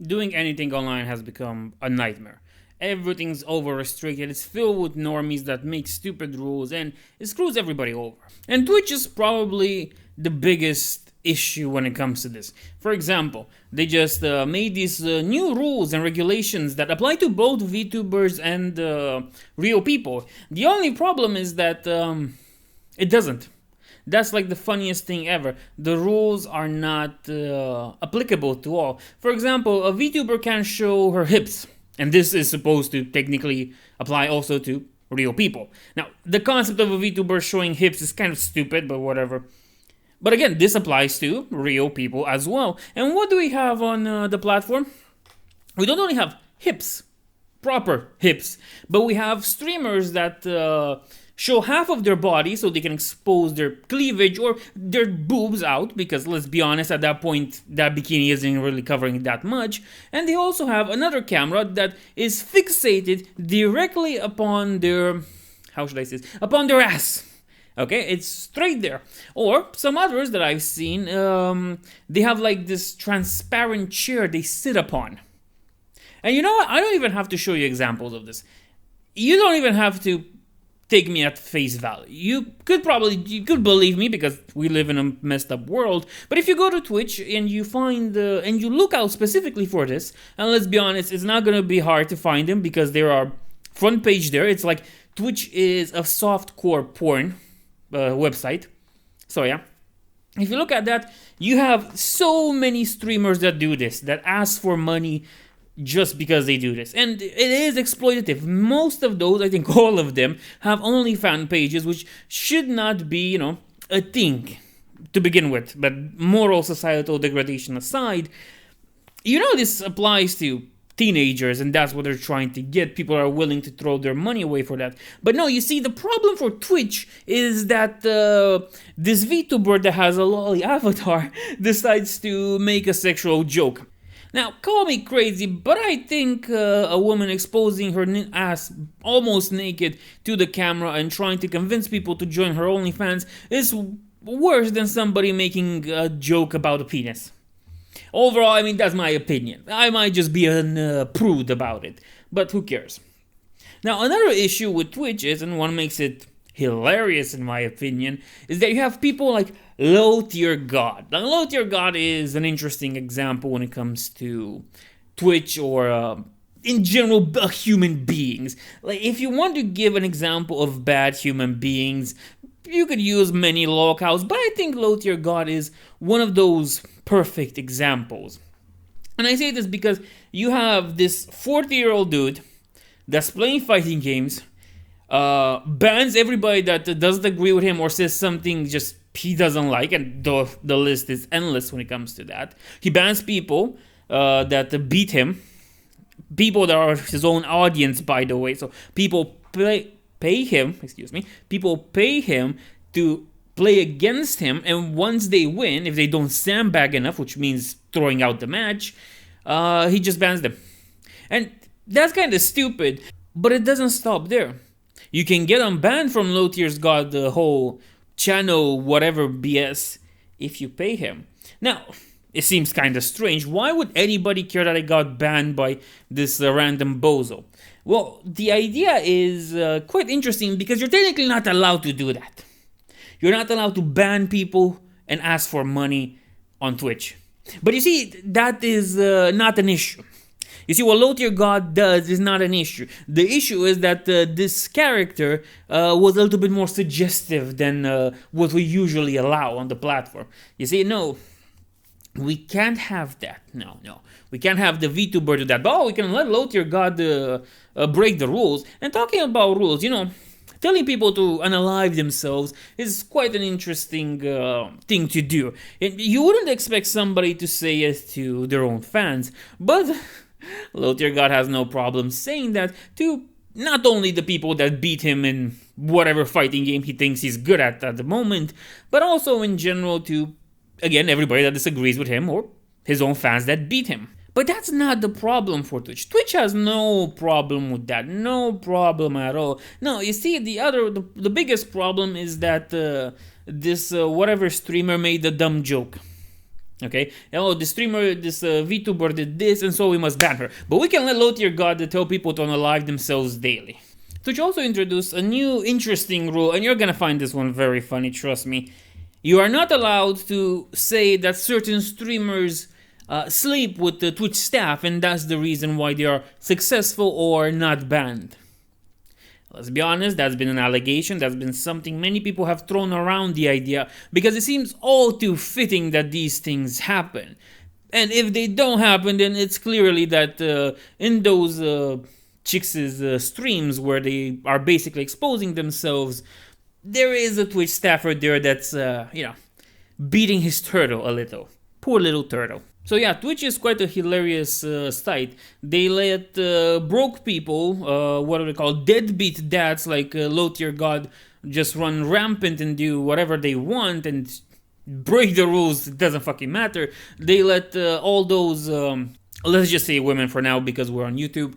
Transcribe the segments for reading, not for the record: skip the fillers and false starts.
doing anything online has become a nightmare. Everything's over restricted, it's filled with normies that make stupid rules, and it screws everybody over. And Twitch is probably the biggest issue when it comes to this. For example, they just made these new rules and regulations that apply to both VTubers and real people. The only problem is that it doesn't. That's like the funniest thing ever. The rules are not applicable to all. For example, a VTuber can show her hips, and this is supposed to technically apply also to real people. Now, the concept of a VTuber showing hips is kind of stupid, but whatever. But again, this applies to real people as well. And what do we have on the platform? We don't only have hips, proper hips, but we have streamers that show half of their body so they can expose their cleavage or their boobs out, because let's be honest, at that point that bikini isn't really covering that much. And they also have another camera that is fixated directly upon their, how should I say this, upon their ass. Okay, it's straight there. Or some others that I've seen, they have like this transparent chair they sit upon. And you know what? I don't even have to show you examples of this. You don't even have to take me at face value. You could believe me because we live in a messed up world. But if you go to Twitch and you find and you look out specifically for this, and let's be honest, it's not gonna be hard to find them because there are front page there. It's like Twitch is a softcore porn website. So yeah, if you look at that, you have so many streamers that do this, that ask for money just because they do this, and it is exploitative. Most of those, I think all of them, have OnlyFans pages, which should not be, you know, a thing to begin with. But moral societal degradation aside, you know, this applies to teenagers, and that's what they're trying to get. People are willing to throw their money away for that. But no, you see, the problem for Twitch is that this VTuber that has a lolly avatar decides to make a sexual joke. Now, call me crazy, but I think a woman exposing her ass almost naked to the camera and trying to convince people to join her OnlyFans is worse than somebody making a joke about a penis. Overall, I mean, that's my opinion. I might just be a prude about it, but who cares? Now, another issue with Twitch is, and one makes it hilarious in my opinion, is that you have people like LowTierGod. Now, LowTierGod is an interesting example when it comes to Twitch or in general human beings. Like, if you want to give an example of bad human beings, you could use many lolcows, but I think LowTierGod is one of those perfect examples. And I say this because you have this 40-year-old dude that's playing fighting games, bans everybody that doesn't agree with him or says something just he doesn't like, and the list is endless when it comes to that. He bans people that beat him, people that are his own audience, by the way. So people pay him to play against him, and once they win, if they don't sandbag enough, which means throwing out the match, he just bans them. And that's kind of stupid, but it doesn't stop there. You can get unbanned from LowTierGod, the whole channel, whatever BS, if you pay him. Now, it seems kind of strange. Why would anybody care that I got banned by this random bozo? Well, the idea is quite interesting because you're technically not allowed to do that. You're not allowed to ban people and ask for money on Twitch. But you see, that is not an issue. You see, what LowTierGod does is not an issue. The issue is that this character was a little bit more suggestive than what we usually allow on the platform. You see, no, we can't have that. No. We can't have the VTuber do that. But we can let LowTierGod break the rules. And talking about rules, you know, telling people to unalive themselves is quite an interesting thing to do. And you wouldn't expect somebody to say it to their own fans, but LowTierGod has no problem saying that to not only the people that beat him in whatever fighting game he thinks he's good at the moment, but also in general to, again, everybody that disagrees with him or his own fans that beat him. But that's not the problem for Twitch. Twitch has no problem with that. No problem at all. No, you see, the biggest problem is that this whatever streamer made a dumb joke. Okay, oh, the streamer, this VTuber did this, and so we must ban her. But we can let LowTierGod tell people to unalive themselves daily. Twitch also introduced a new interesting rule, and you're gonna find this one very funny, trust me. You are not allowed to say that certain streamers sleep with the Twitch staff, and that's the reason why they are successful or not banned. Let's be honest, that's been an allegation, that's been something many people have thrown around the idea, because it seems all too fitting that these things happen. And if they don't happen, then it's clearly that in those chicks' streams where they are basically exposing themselves, there is a Twitch staffer there that's, beating his turtle a little. Poor little turtle. So yeah, Twitch is quite a hilarious site. They let broke people, what are they called, deadbeat dads like LowTierGod, just run rampant and do whatever they want and break the rules. It doesn't fucking matter. They let all those, let's just say women for now because we're on YouTube,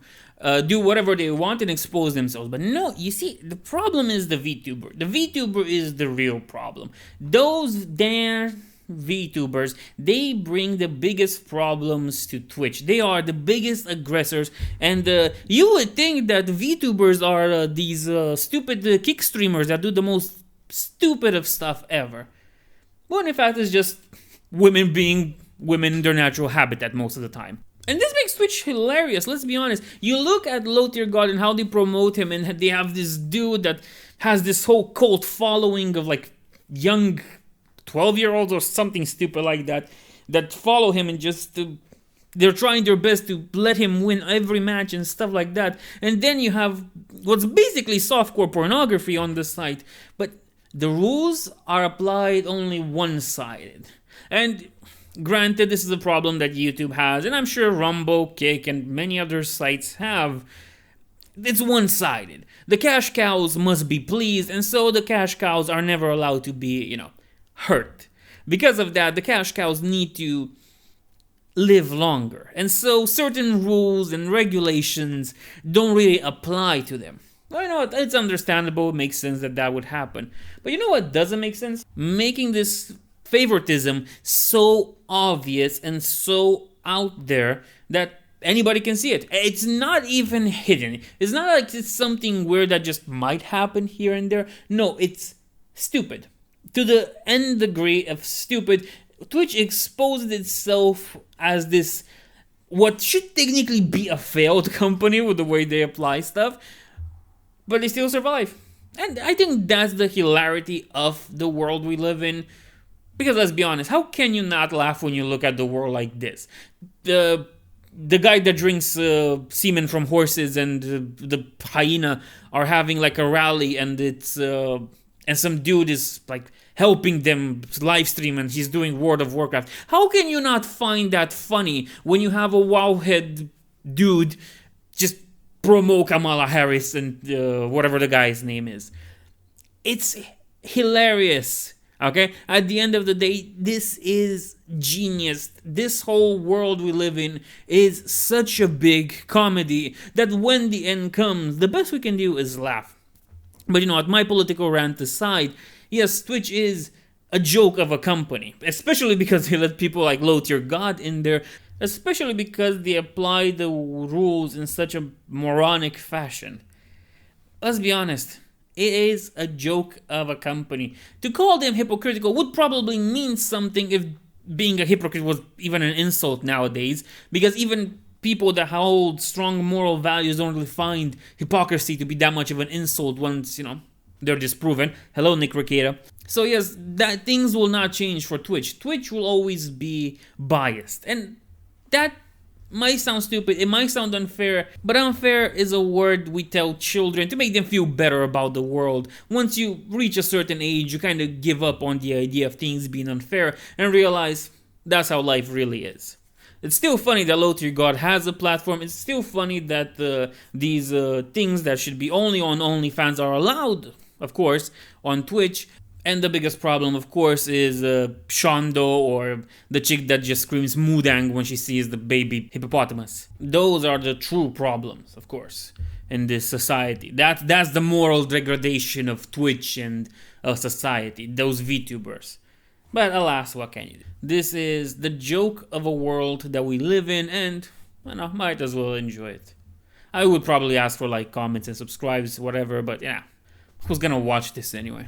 do whatever they want and expose themselves. But no, you see, the problem is the VTuber. The VTuber is the real problem. Those damn VTubers, they bring the biggest problems to Twitch. They are the biggest aggressors, and you would think that VTubers are these stupid kick streamers that do the most stupid of stuff ever. When in fact it's just women being women in their natural habitat most of the time. And this makes Twitch hilarious, let's be honest. You look at LowTierGod and how they promote him, and they have this dude that has this whole cult following of like young 12-year-olds or something stupid like that, that follow him and just they're trying their best to let him win every match and stuff like that. And then you have what's basically softcore pornography on the site, but the rules are applied only one-sided. And granted, this is a problem that YouTube has, and I'm sure Rumble, Kick, and many other sites have. It's one-sided. The cash cows must be pleased, and so the cash cows are never allowed to be, hurt. Because of that, the cash cows need to live longer. And so certain rules and regulations don't really apply to them. Well, it's understandable, it makes sense that that would happen. But you know what doesn't make sense? Making this favoritism so obvious and so out there that anybody can see it. It's not even hidden. It's not like it's something weird that just might happen here and there. No, it's stupid. To the nth degree of stupid. Twitch exposed itself as this, what should technically be a failed company with the way they apply stuff, but they still survive. And I think that's the hilarity of the world we live in. Because let's be honest, how can you not laugh when you look at the world like this? The guy that drinks semen from horses and the hyena are having like a rally, and it's and some dude is like helping them live stream, and he's doing World of Warcraft. How can you not find that funny when you have a wowhead dude just promote Kamala Harris and whatever the guy's name is? It's hilarious. Okay, at the end of the day, this is genius. This whole world we live in is such a big comedy that when the end comes, the best we can do is laugh. But my political rant aside, yes, Twitch is a joke of a company, especially because they let people like LowTierGod in there, especially because they apply the rules in such a moronic fashion. Let's be honest. It is a joke of a company. To call them hypocritical would probably mean something if being a hypocrite was even an insult nowadays, because even people that hold strong moral values don't really find hypocrisy to be that much of an insult once, they're disproven. Hello, Nick Ricada. So yes, that things will not change for Twitch. Twitch will always be biased, and that might sound stupid, it might sound unfair, but unfair is a word we tell children to make them feel better about the world. Once you reach a certain age, you kind of give up on the idea of things being unfair and realize that's how life really is. It's still funny that LowTierGod has a platform. It's still funny that these things that should be only on OnlyFans are allowed, of course, on Twitch. And the biggest problem, of course, is Shondo, or the chick that just screams Mudang when she sees the baby hippopotamus. Those are the true problems, of course, in this society. That's the moral degradation of Twitch and society, those VTubers. But alas, what can you do? This is the joke of a world that we live in, and might as well enjoy it. I would probably ask for like comments and subscribes, whatever, but yeah, who's gonna watch this anyway?